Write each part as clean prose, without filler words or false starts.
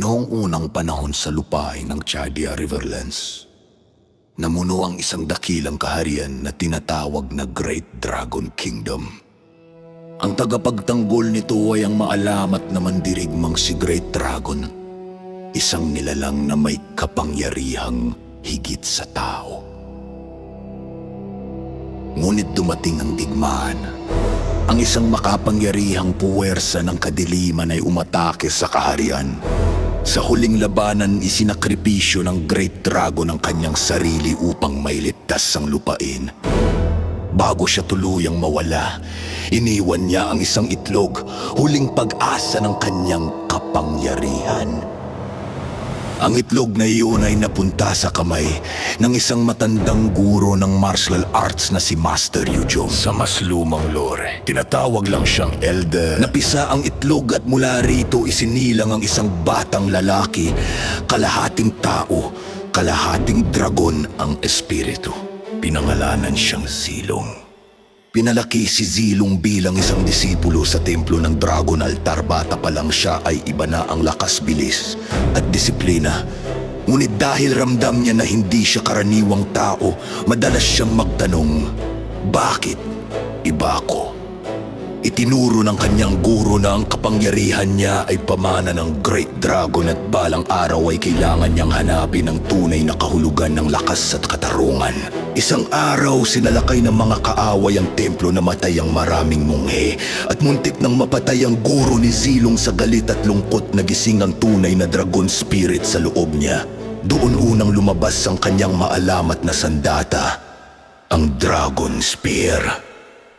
Noong unang panahon sa lupain ng Chadia Riverlands, namuno ang isang dakilang kaharian na tinatawag na Great Dragon Kingdom. Ang tagapagtanggol nito ay ang maalamat na mandirigmang si Great Dragon, isang nilalang na may kapangyarihang higit sa tao. Ngunit dumating ang digmaan. Ang isang makapangyarihang puwersa ng kadiliman ay umatake sa kaharian. Sa huling labanan, isinakripisyo ng Great Dragon ang kanyang sarili upang mailigtas ang lupain. Bago siya tuluyang mawala, iniwan niya ang isang itlog, huling pag-asa ng kanyang kapangyarihan. Ang itlog na iyon ay napunta sa kamay ng isang matandang guro ng martial arts na si Master Yujong. Sa mas lumang lore, tinatawag lang siyang Elder. Napisa ang itlog at mula rito isinilang ang isang batang lalaki, kalahating tao, kalahating dragon ang espiritu. Pinangalanan siyang Zilong. Pinalaki si Zilong bilang isang disipulo sa templo ng Dragon Altar. Bata pa lang siya ay iba na ang lakas, bilis at disiplina. Ngunit dahil ramdam niya na hindi siya karaniwang tao, madalas siyang magtanong, bakit iba ako? Itinuro ng kanyang guro na ang kapangyarihan niya ay pamana ng Great Dragon at balang araw ay kailangan niyang hanapin ang tunay na kahulugan ng lakas at katarungan. Isang araw, sinalakay ng mga kaaway ang templo, namatay ang maraming munghe at muntik nang mapatay ang guro ni Zilong. Sa galit at lungkot, nagising ang tunay na dragon spirit sa loob niya. Doon unang lumabas ang kanyang maalamat na sandata, ang Dragon Spear.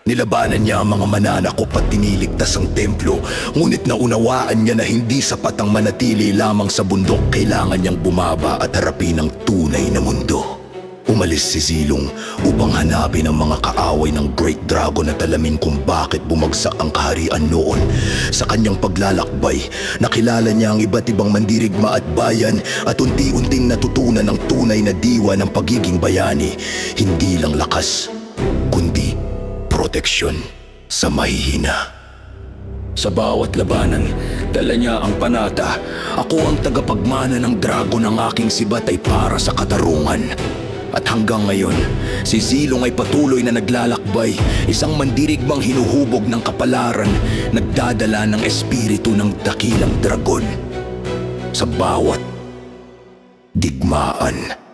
Nilabanan niya ang mga mananakop at tiniligtas ang templo, ngunit naunawaan niya na hindi sapat ang manatili lamang sa bundok. Kailangan niyang bumaba at harapin ang tunay na mundo. Umalis si Zilong upang hanapin ang mga kaaway ng Great Dragon at alamin kung bakit bumagsak ang kaharian noon. Sa kanyang paglalakbay, nakilala niya ang iba't ibang mandirigma at bayan at unti-unting natutunan ang tunay na diwa ng pagiging bayani. Hindi lang lakas, kundi proteksyon sa mahihina. Sa bawat labanan, dala niya ang panata. Ako ang tagapagmana ng dragon, ang aking sibat ay para sa katarungan. At hanggang ngayon, si Zilong ay patuloy na naglalakbay, isang mandirigmang hinuhubog ng kapalaran, nagdadala ng espiritu ng dakilang dragon. Sa bawat digmaan,